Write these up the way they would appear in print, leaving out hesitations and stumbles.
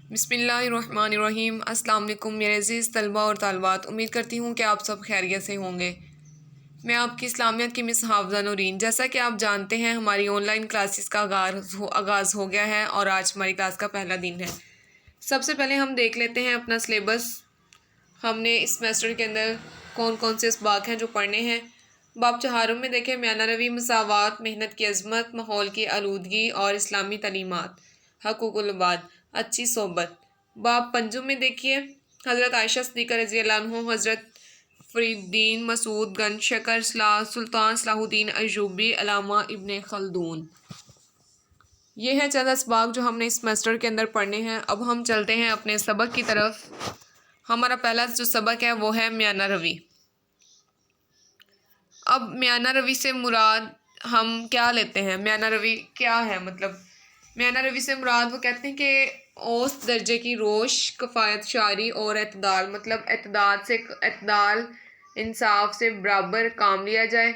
بسم اللہ الرحمن الرحیم۔ السلام علیکم میرے عزیز طلبہ اور طالبات، امید کرتی ہوں کہ آپ سب خیریت سے ہوں گے۔ میں آپ کی اسلامیات کی مس حافظہ نورین۔ جیسا کہ آپ جانتے ہیں ہماری آن لائن کلاسز کا آغاز ہو گیا ہے اور آج ہماری کلاس کا پہلا دن ہے۔ سب سے پہلے ہم دیکھ لیتے ہیں اپنا سلیبس۔ ہم نے اس سیمسٹر کے اندر کون کون سے اسباق ہیں جو پڑھنے ہیں۔ باب چہارم میں دیکھیں میانہ روی، مساوات، محنت کی عظمت، ماحول کی آلودگی اور اسلامی تعلیمات، حقوق العباد، اچھی صحبت۔ باب پنجم میں دیکھیے حضرت عائشہ صدیقہ رضی اللہ عنہ، حضرت فرید الدین مسعود گنج شکر، سلطان صلاح الدین ایوبی، علامہ ابن خلدون۔ یہ ہیں چند اسباق جو ہم نے اس سیمسٹر کے اندر پڑھنے ہیں۔ اب ہم چلتے ہیں اپنے سبق کی طرف۔ ہمارا پہلا جو سبق ہے وہ ہے میانہ روی۔ اب میانہ روی سے مراد ہم کیا لیتے ہیں؟ میانہ روی کیا ہے؟ میانہ روی سے مراد وہ کہتے ہیں کہ اوسط درجے کی روش، کفایت شعری اور اعتدال، اعتدال انصاف سے برابر کام لیا جائے،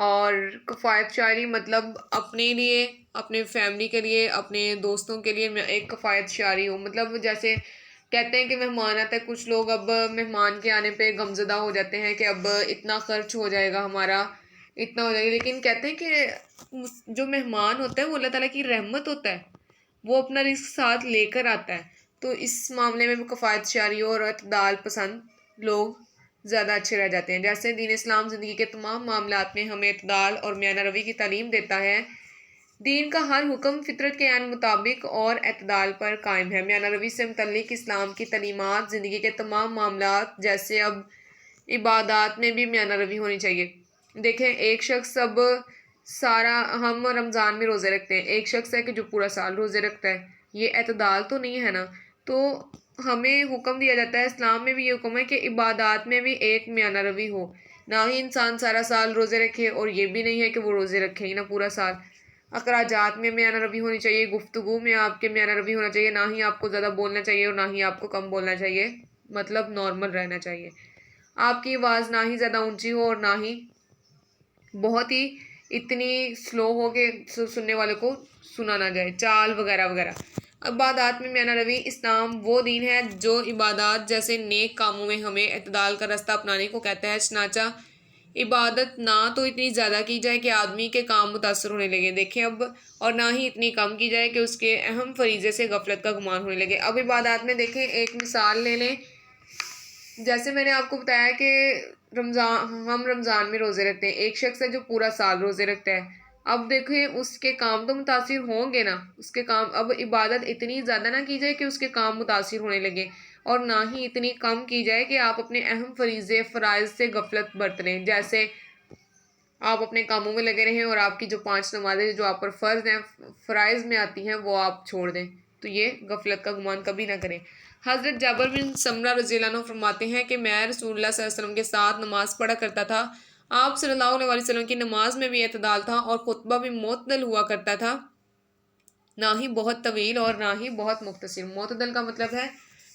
اور کفایت شعری مطلب اپنے لیے، اپنے فیملی کے لیے، اپنے دوستوں کے لیے ایک کفایت شعری ہو۔ مطلب جیسے کہتے ہیں کہ مہمان آتا ہے، کچھ لوگ اب مہمان کے آنے پہ غمزدہ ہو جاتے ہیں کہ اب اتنا خرچ ہو جائے گا ہمارا، اتنا ہو جائے گا، لیکن کہتے ہیں کہ جو مہمان ہوتا ہے وہ اللہ تعالیٰ کی رحمت ہوتا ہے، وہ اپنا رزق ساتھ لے کر آتا ہے۔ تو اس معاملے میں بھی کفایت شعری اور اعتدال پسند لوگ زیادہ اچھے رہ جاتے ہیں۔ جیسے دین اسلام زندگی کے تمام معاملات میں ہمیں اعتدال اور میانہ روی کی تعلیم دیتا ہے۔ دین کا ہر حکم فطرت کے عین مطابق اور اعتدال پر قائم ہے۔ میانہ روی سے متعلق اسلام کی تعلیمات زندگی کے تمام معاملات، جیسے اب عبادات میں بھی میانہ روی ہونی چاہیے۔ دیکھیں ایک شخص ہم رمضان میں روزے رکھتے ہیں، ایک شخص ہے کہ جو پورا سال روزے رکھتا ہے، یہ اعتدال تو نہیں ہے نا۔ تو ہمیں حکم دیا جاتا ہے، اسلام میں بھی یہ حکم ہے کہ عبادات میں بھی ایک میانہ روی ہو، نہ ہی انسان سارا سال روزے رکھے اور یہ بھی نہیں ہے کہ وہ روزے رکھے ہی نہ پورا سال۔ اخراجات میں میانہ روی ہونی چاہیے، گفتگو میں آپ کے میانہ روی ہونا چاہیے، نہ ہی آپ کو زیادہ بولنا چاہیے اور نہ ہی آپ کو کم بولنا چاہیے، مطلب نارمل رہنا چاہیے۔ آپ کی آواز نہ ہی زیادہ اونچی ہو اور نہ ہی بہت ہی اتنی سلو ہو کہ سننے والے کو سنا نہ جائے، چال وغیرہ وغیرہ۔ عبادات میں میانہ روی، اسلام وہ دین ہے جو عبادات جیسے نیک کاموں میں ہمیں اعتدال کا رستہ اپنانے کو کہتا ہے، چنانچہ عبادت نہ تو اتنی زیادہ کی جائے کہ آدمی کے کام متاثر ہونے لگے، دیکھیں اب، اور نہ ہی اتنی کم کی جائے کہ اس کے اہم فریضے سے غفلت کا گمان ہونے لگے۔ اب عبادات میں دیکھیں ایک مثال لے لیں، جیسے میں نے آپ کو بتایا کہ ہم رمضان میں روزے رکھتے ہیں، ایک شخص ہے جو پورا سال روزے رکھتا ہے، اب دیکھیں اس کے کام تو متاثر ہوں گے نا، اس کے کام، اب عبادت اتنی زیادہ نہ کی جائے کہ اس کے کام متاثر ہونے لگے، اور نہ ہی اتنی کم کی جائے کہ آپ اپنے اہم فریضے فرائض سے غفلت برت لیں، جیسے آپ اپنے کاموں میں لگے رہیں اور آپ کی جو 5 نمازیں جو آپ پر فرض ہیں، فرائض میں آتی ہیں، وہ آپ چھوڑ دیں، تو یہ غفلت کا گمان کبھی نہ کریں۔ حضرت جابر بن سمرہ رضی اللہ عنہ فرماتے ہیں کہ میں رسول اللہ صلی اللہ علیہ وسلم کے ساتھ نماز پڑھا کرتا تھا، آپ صلی اللہ علیہ وسلم کی نماز میں بھی اعتدال تھا اور خطبہ بھی معتدل ہوا کرتا تھا، نہ ہی بہت طویل اور نہ ہی بہت مختصر۔ معتدل کا مطلب ہے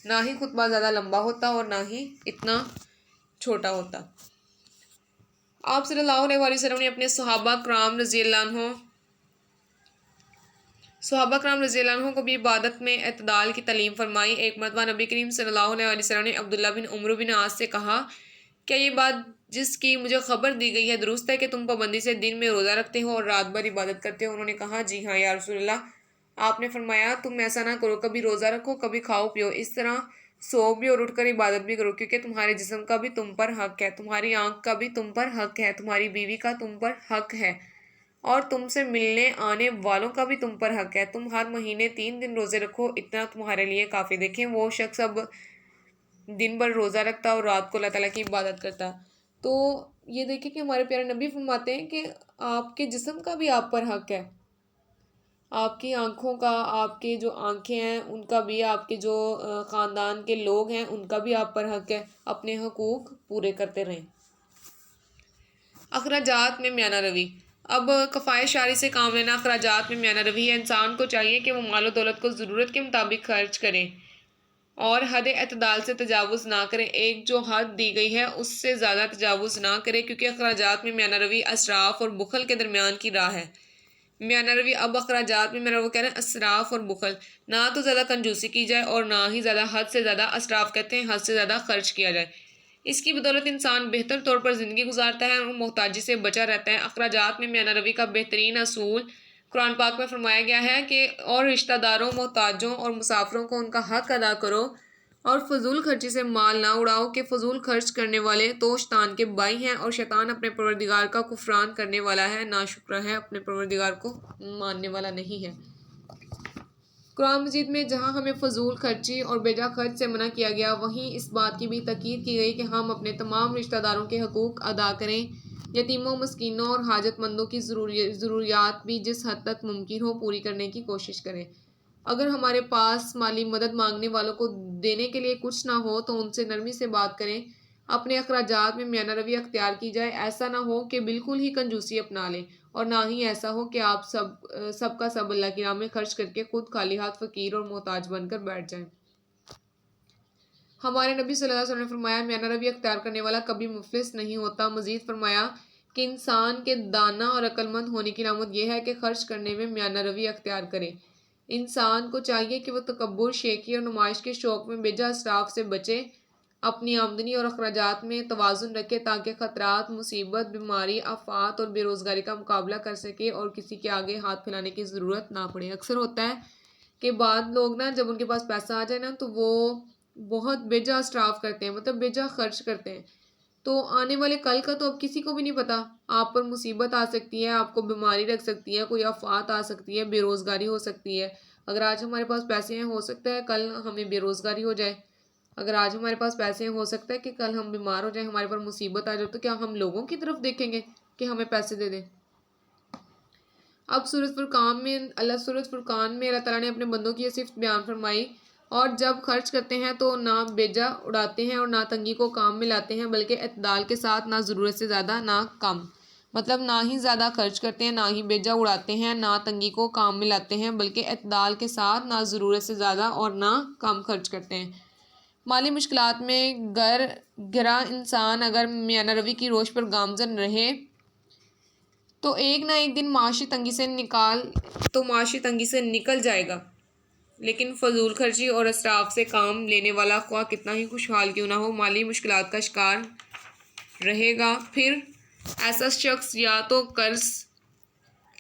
نہ ہی خطبہ زیادہ لمبا ہوتا اور نہ ہی اتنا چھوٹا ہوتا۔ آپ صلی اللہ علیہ وسلم نے اپنے صحابہ کرام رضی اللہ عنہ کو بھی عبادت میں اعتدال کی تعلیم فرمائی۔ ایک مرتبہ نبی کریم صلی اللہ علیہ وسلم نے عبداللہ بن عمرو بن عاص سے کہا، کیا یہ بات جس کی مجھے خبر دی گئی ہے درست ہے کہ تم پابندی سے دن میں روزہ رکھتے ہو اور رات بھر عبادت کرتے ہو؟ انہوں نے کہا، جی ہاں یا رسول اللہ۔ آپ نے فرمایا، تم ایسا نہ کرو، کبھی روزہ رکھو، کبھی کھاؤ پیو، اس طرح سو بھی اور اٹھ کر عبادت بھی کرو، کیونکہ تمہارے جسم کا بھی تم پر حق ہے، تمہاری آنکھ کا بھی تم پر حق ہے، تمہاری بیوی کا تم پر حق ہے، اور تم سے ملنے آنے والوں کا بھی تم پر حق ہے۔ تم ہر مہینے 3 دن روزے رکھو، اتنا تمہارے لیے کافی۔ دیکھیں وہ شخص اب دن بھر روزہ رکھتا اور رات کو اللہ تعالیٰ کی عبادت کرتا، تو یہ دیکھیں کہ ہمارے پیارے نبی فرماتے ہیں کہ آپ کے جسم کا بھی آپ پر حق ہے، آپ کی آنکھوں کا، آپ کے جو آنکھیں ہیں ان کا بھی، آپ کے جو خاندان کے لوگ ہیں ان کا بھی آپ پر حق ہے، اپنے حقوق پورے کرتے رہیں۔ اخراجات میں میانہ روی، اب کفایت شعری سے کام لینا اخراجات میں میانہ روی ہے۔ انسان کو چاہیے کہ وہ مال و دولت کو ضرورت کے مطابق خرچ کرے اور حد اعتدال سے تجاوز نہ کرے، ایک جو حد دی گئی ہے اس سے زیادہ تجاوز نہ کرے، کیونکہ اخراجات میں میانہ روی اسراف اور بخل کے درمیان کی راہ ہے۔ میانہ روی اب اخراجات میں میرا وہ کہنا ہے اسراف اور بخل، نہ تو زیادہ کنجوسی کی جائے اور نہ ہی زیادہ حد سے زیادہ، اسراف کہتے ہیں حد سے زیادہ خرچ کیا جائے۔ اس کی بدولت انسان بہتر طور پر زندگی گزارتا ہے اور محتاجی سے بچا رہتا ہے۔ اخراجات میں میانہ روی کا بہترین اصول قرآن پاک میں فرمایا گیا ہے کہ اور رشتہ داروں، محتاجوں اور مسافروں کو ان کا حق ادا کرو اور فضول خرچی سے مال نہ اڑاؤ، کہ فضول خرچ کرنے والے تو شیطان کے بھائی ہیں اور شیطان اپنے پروردگار کا کفران کرنے والا ہے، ناشکرا ہے، اپنے پروردگار کو ماننے والا نہیں ہے۔ قرآن مجید میں جہاں ہمیں فضول خرچی اور بیجا خرچ سے منع کیا گیا، وہیں اس بات کی بھی تاکید کی گئی کہ ہم اپنے تمام رشتہ داروں کے حقوق ادا کریں، یتیموں، مسکینوں اور حاجت مندوں کی ضروریات بھی جس حد تک ممکن ہو پوری کرنے کی کوشش کریں۔ اگر ہمارے پاس مالی مدد مانگنے والوں کو دینے کے لیے کچھ نہ ہو تو ان سے نرمی سے بات کریں۔ اپنے اخراجات میں میانہ روی اختیار کی جائے، ایسا نہ ہو کہ بالکل ہی کنجوسی اپنا لیں اور نہ ہی ایسا ہو کہ آپ سب کا سب اللہ کی راہ میں خرچ کر کے خود خالی ہاتھ فقیر اور محتاج بن کر بیٹھ جائیں۔ ہمارے نبی صلی اللہ علیہ وسلم نے فرمایا میانہ روی اختیار کرنے والا کبھی مفلس نہیں ہوتا۔ مزید فرمایا کہ انسان کے دانا اور عقل مند ہونے کی علامت یہ ہے کہ خرچ کرنے میں میانہ روی اختیار کرے۔ انسان کو چاہیے کہ وہ تکبر، شیخی اور نمائش کے شوق میں بیجا اسراف سے بچے، اپنی آمدنی اور اخراجات میں توازن رکھے تاکہ خطرات، مصیبت، بیماری، آفات اور بے روزگاری کا مقابلہ کر سکے اور کسی کے آگے ہاتھ پھیلانے کی ضرورت نہ پڑے۔ اکثر ہوتا ہے کہ بعض لوگ نا جب ان کے پاس پیسہ آ جائے نا تو وہ بہت بیجا اسراف کرتے ہیں، مطلب بیجا خرچ کرتے ہیں، تو آنے والے کل کا تو اب کسی کو بھی نہیں پتا۔ آپ پر مصیبت آ سکتی ہے، آپ کو بیماری رکھ سکتی ہے، کوئی آفات آ سکتی ہے، بے روزگاری ہو سکتی ہے۔ اگر آج ہمارے پاس پیسے ہیں ہو سکتا ہے کل ہمیں بے روزگاری ہو جائے، اگر آج ہمارے پاس پیسے ہیں ہو سکتا ہے کہ کل ہم بیمار ہو جائیں، ہمارے پر مصیبت آ جائے، تو کیا ہم لوگوں کی طرف دیکھیں گے کہ ہمیں پیسے دے دیں؟ اب سورۃ فرقان میں اللہ تعالیٰ نے اپنے بندوں کی یہ صفت بیان فرمائی، اور جب خرچ کرتے ہیں تو نہ بیجا اڑاتے ہیں اور نہ تنگی کو کام میں لاتے ہیں، بلکہ اعتدال کے ساتھ، نہ ضرورت سے زیادہ نہ کم، مطلب نہ ہی زیادہ خرچ کرتے ہیں، نہ ہی بیجا اڑاتے ہیں، نہ تنگی کو کام میں لاتے ہیں، بلکہ اعتدال کے ساتھ، نہ ضرورت سے زیادہ اور نہ کم خرچ کرتے ہیں۔ مالی مشکلات میں گرا انسان اگر میانہ روی کی روش پر گامزن رہے تو ایک نہ ایک دن معاشی تنگی سے نکل جائے گا، لیکن فضول خرچی اور اسراف سے کام لینے والا خواہ کتنا ہی خوشحال کیوں نہ ہو، مالی مشکلات کا شکار رہے گا۔ پھر ایسا شخص یا تو قرض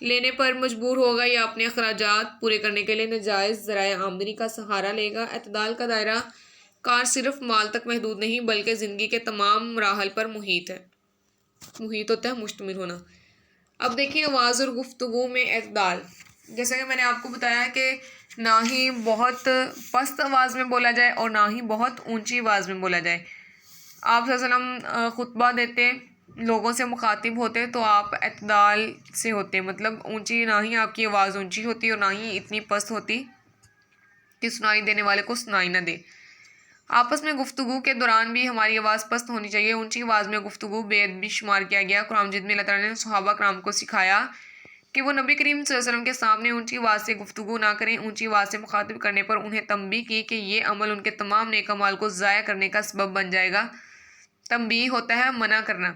لینے پر مجبور ہوگا یا اپنے اخراجات پورے کرنے کے لیے ناجائز ذرائع آمدنی کا سہارا لے گا۔ اعتدال کا دائرہ کار صرف مال تک محدود نہیں بلکہ زندگی کے تمام مراحل پر محیط ہوتا ہے، مشتمل ہونا۔ اب دیکھیں آواز اور گفتگو میں اعتدال، جیسا کہ میں نے آپ کو بتایا کہ نہ ہی بہت پست آواز میں بولا جائے اور نہ ہی بہت اونچی آواز میں بولا جائے۔ آپ صلی اللہ علیہ وسلم خطبہ دیتے، لوگوں سے مخاطب ہوتے تو آپ اعتدال سے ہوتے، مطلب اونچی، نہ ہی آپ کی آواز اونچی ہوتی اور نہ ہی اتنی پست ہوتی کہ سنائی دینے والے کو سنائی نہ دے۔ آپس میں گفتگو کے دوران بھی ہماری آواز پست ہونی چاہیے۔ اونچی آواز میں گفتگو بے ادبی شمار کیا گیا۔ قرآن مجید میں اللہ تعالیٰ نے صحابہ کرام کو سکھایا کہ وہ نبی کریم صلی اللہ علیہ وسلم کے سامنے اونچی آواز سے گفتگو نہ کریں۔ اونچی آواز سے مخاطب کرنے پر انہیں تنبیہ کی کہ یہ عمل ان کے تمام نیک اعمال کو ضائع کرنے کا سبب بن جائے گا۔ تنبیہ ہوتا ہے منع کرنا،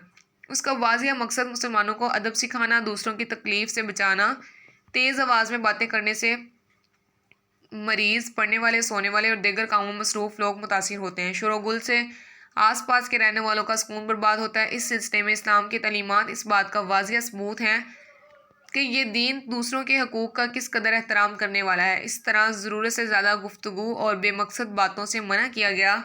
اس کا واضح مقصد مسلمانوں کو ادب سکھانا، دوسروں کی تکلیف سے بچانا۔ تیز آواز میں باتیں کرنے سے مریض، پڑھنے والے، سونے والے اور دیگر کاموں میں مصروف لوگ متاثر ہوتے ہیں۔ شور و گل سے آس پاس کے رہنے والوں کا سکون برباد ہوتا ہے۔ اس سلسلے میں اسلام کی تعلیمات اس بات کا واضح ثبوت ہیں کہ یہ دین دوسروں کے حقوق کا کس قدر احترام کرنے والا ہے۔ اس طرح ضرورت سے زیادہ گفتگو اور بے مقصد باتوں سے منع کیا گیا۔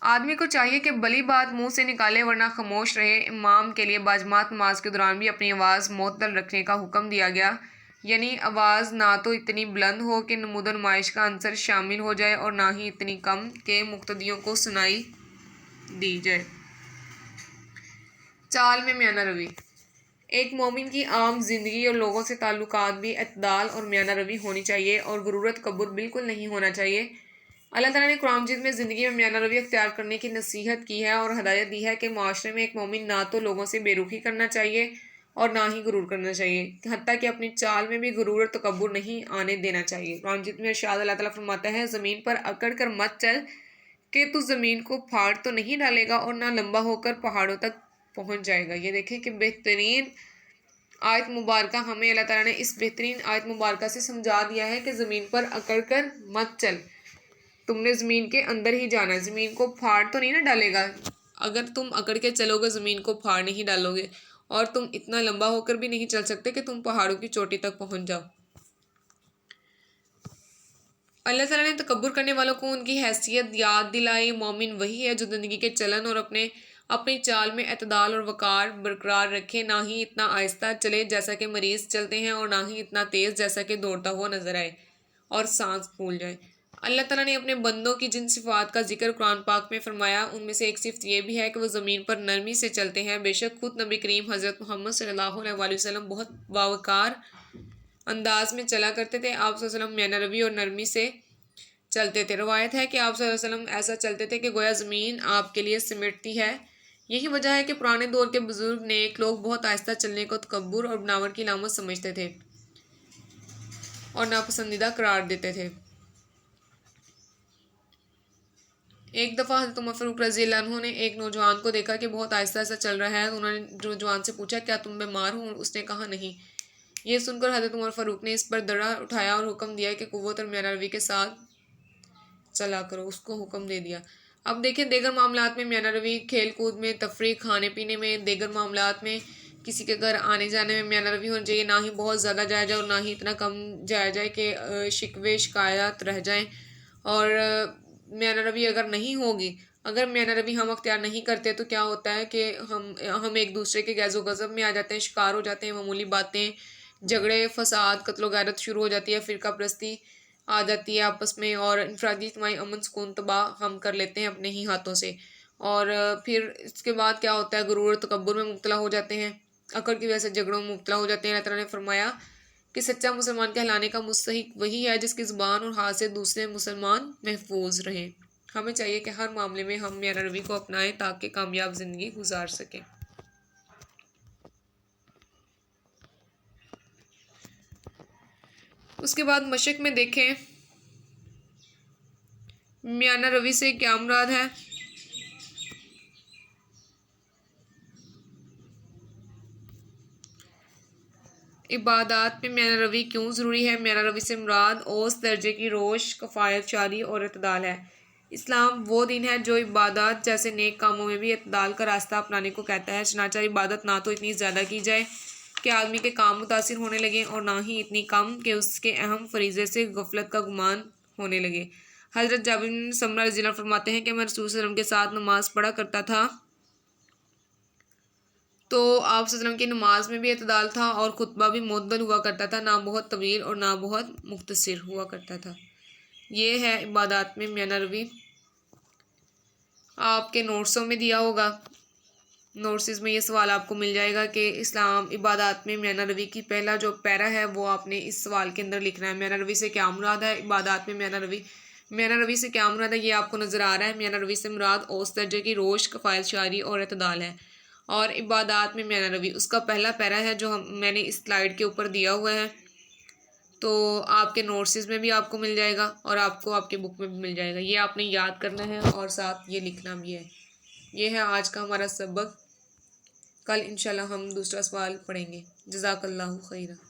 آدمی کو چاہیے کہ بھلی بات منہ سے نکالے ورنہ خاموش رہے۔ امام کے لیے باجماعت نماز کے دوران بھی اپنی آواز معتدل رکھنے کا حکم دیا گیا، یعنی آواز نہ تو اتنی بلند ہو کہ نمود و نمائش کا عنصر شامل ہو جائے اور نہ ہی اتنی کم کہ مقتدیوں کو سنائی دی جائے۔ چال میں میانہ روی، ایک مومن کی عام زندگی اور لوگوں سے تعلقات بھی اعتدال اور میانہ روی ہونی چاہیے اور غرور و تکبر بالکل نہیں ہونا چاہیے۔ اللہ تعالیٰ نے قرآن مجید میں زندگی میں میانہ روی اختیار کرنے کی نصیحت کی ہے اور ہدایت دی ہے کہ معاشرے میں ایک مومن نہ تو لوگوں سے بے رخی کرنا چاہیے اور نہ ہی غرور کرنا چاہیے، حتیٰ کہ اپنی چال میں بھی غرور اور تکبر نہیں آنے دینا چاہیے۔ قرآن مجید میں ارشاد اللہ تعالیٰ فرماتا ہے، زمین پر اکڑ کر مت چل کہ تو زمین کو پھاڑ تو نہیں ڈالے گا اور نہ لمبا ہو کر پہاڑوں تک پہنچ جائے گا۔ یہ دیکھیں کہ بہترین آیت مبارکہ ہمیں اللہ تعالیٰ نے اس بہترین آیت مبارکہ سے سمجھا دیا ہے کہ زمین پر اکڑ کر مت چل، تم نے زمین کے اندر ہی جانا ہے، زمین کو پھاڑ تو نہیں نہ ڈالے گا، اگر تم اکڑ کے چلو گے زمین کو پھاڑ نہیں ڈالو گے، اور تم اتنا لمبا ہو کر بھی نہیں چل سکتے کہ تم پہاڑوں کی چوٹی تک پہنچ جاؤ۔ اللہ تعالیٰ نے تکبر کرنے والوں کو ان کی حیثیت یاد دلائی۔ مومن وہی ہے جو زندگی کے چلن اور اپنی چال میں اعتدال اور وقار برقرار رکھے، نہ ہی اتنا آہستہ چلے جیسا کہ مریض چلتے ہیں، اور نہ ہی اتنا تیز جیسا کہ دوڑتا ہوا نظر آئے اور سانس پھول جائے۔ اللہ تعالیٰ نے اپنے بندوں کی جن صفات کا ذکر قرآن پاک میں فرمایا، ان میں سے ایک صفت یہ بھی ہے کہ وہ زمین پر نرمی سے چلتے ہیں۔ بے شک خود نبی کریم حضرت محمد صلی اللہ علیہ وآلہ وسلم بہت باوقار انداز میں چلا کرتے تھے۔ آپ صلی اللہ علیہ وسلم میانہ روی اور نرمی سے چلتے تھے۔ روایت ہے کہ آپ صلی اللہ علیہ وسلم ایسا چلتے تھے کہ گویا زمین آپ کے لیے سمٹتی ہے۔ یہی وجہ ہے کہ پرانے دور کے بزرگ نیک لوگ بہت آہستہ چلنے کو تکبر اور بناوٹ کی علامت سمجھتے تھے اور ناپسندیدہ قرار دیتے تھے۔ ایک دفعہ حضرت عمر فاروق رضی اللہ عنہ نے ایک نوجوان کو دیکھا کہ بہت آہستہ آہستہ چل رہا ہے۔ انہوں نے نوجوان سے پوچھا، کیا تم بیمار ہو؟ اس نے کہا نہیں۔ یہ سن کر حضرت عمر فاروق نے اس پر دڑا اٹھایا اور حکم دیا کہ قوت اور میانہ روی کے ساتھ چلا کرو، اس کو حکم دے دیا۔ اب دیکھیں، دیگر معاملات میں میانہ روی، کھیل کود میں، تفریح، کھانے پینے میں، دیگر معاملات میں کسی کے گھر آنے جانے میں میانہ روی ہونا چاہیے، نہ ہی بہت زیادہ جایا جائے اور نہ ہی اتنا کم جایا جائے کہ شکوے شکایات رہ جائیں۔ اور میانہ روی اگر نہیں ہوگی، اگر میانہ روی ہم اختیار نہیں کرتے تو کیا ہوتا ہے کہ ہم ایک دوسرے کے غیظ و غضب میں آ جاتے ہیں، شکار ہو جاتے ہیں، معمولی باتیں، جھگڑے، فساد، قتل و غارت شروع ہو جاتی ہے، فرقہ پرستی آ جاتی ہے آپس میں، اور انفرادی اجتماعی امن سکون تباہ ہم کر لیتے ہیں اپنے ہی ہاتھوں سے۔ اور پھر اس کے بعد کیا ہوتا ہے، غرور اور تکبر میں مبتلا ہو جاتے ہیں، عقل کی وجہ سے جھگڑوں میں مبتلا ہو جاتے ہیں۔ اللہ تعالیٰ نے فرمایا کہ سچا مسلمان کہلانے کا مستحق وہی ہے جس کی زبان اور ہاتھ سے دوسرے مسلمان محفوظ رہیں۔ ہمیں چاہیے کہ ہر معاملے میں ہم میانہ روی کو اپنائیں تاکہ کامیاب زندگی گزار سکیں۔ اس کے بعد مشق میں دیکھیں میانہ روی سے کیا مراد ہے۔ عبادات میں میانہ روی کیوں ضروری ہے؟ میانہ روی سے مراد اوسط درجے کی روش، کفایت شاری اور اعتدال ہے۔ اسلام وہ دین ہے جو عبادات جیسے نیک کاموں میں بھی اعتدال کا راستہ اپنانے کو کہتا ہے۔ چنانچہ عبادت نہ تو اتنی زیادہ کی جائے کہ آدمی کے کام متاثر ہونے لگیں، اور نہ ہی اتنی کم کہ اس کے اہم فریضے سے غفلت کا گمان ہونے لگے۔ حضرت جابر بن سمرہ رضی اللہ عنہ فرماتے ہیں کہ میں رسول صلی اللہ علیہ وسلم کے ساتھ نماز پڑھا کرتا تھا تو آپ صلی اللہ علیہ وسلم کی نماز میں بھی اعتدال تھا، اور خطبہ بھی معتدل ہوا کرتا تھا، نہ بہت طویل اور نہ بہت مختصر ہوا کرتا تھا۔ یہ ہے عبادات میں میانہ روی۔ آپ کے نوٹسوں میں دیا ہوگا، نوٹسز میں یہ سوال آپ کو مل جائے گا کہ اسلام عبادات میں میانہ روی کی پہلا جو پیرا ہے وہ آپ نے اس سوال کے اندر لکھنا ہے۔ میانہ روی سے کیا مراد ہے؟ عبادات میں میانہ روی سے کیا مراد ہے؟ یہ آپ کو نظر آ رہا ہے۔ میانہ روی سے مراد اوسط درجے کی روش، کفایت شاری اور اعتدال ہے، اور عبادات میں میانہ روی اس کا پہلا پیرا ہے جو میں نے اس سلائیڈ کے اوپر دیا ہوا ہے، تو آپ کے نوٹسز میں بھی آپ کو مل جائے گا اور آپ کو آپ کے بک میں بھی مل جائے گا۔ یہ آپ نے یاد کرنا ہے اور ساتھ یہ لکھنا بھی ہے۔ یہ ہے آج کا ہمارا سبق۔ کل انشاءاللہ ہم دوسرا سوال پڑھیں گے۔ جزاک اللہ خیرہ۔